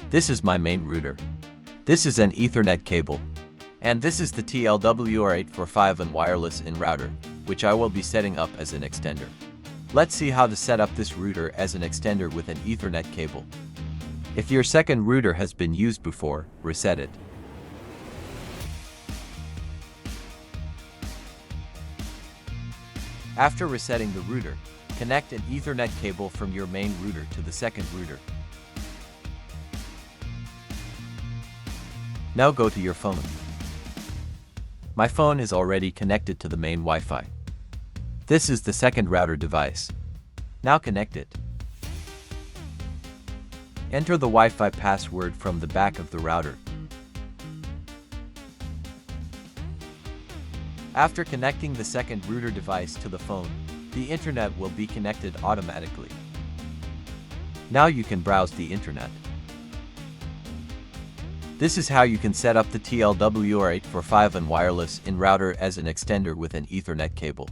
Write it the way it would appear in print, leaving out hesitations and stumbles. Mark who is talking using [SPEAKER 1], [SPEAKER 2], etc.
[SPEAKER 1] This is my main router. This is an Ethernet cable. And this is the TL-WR845N wireless in router, which I will be setting up as an extender. Let's see how to set up this router as an extender with an Ethernet cable. If your second router has been used before, reset it. After resetting the router, connect an Ethernet cable from your main router to the second router. Now go to your phone. My phone is already connected to the main Wi-Fi. This is the second router device. Now connect it. Enter the Wi-Fi password from the back of the router. After connecting the second router device to the phone, the internet will be connected automatically. Now you can browse the internet. This is how you can set up the TL-WR845N wireless in router as an extender with an Ethernet cable.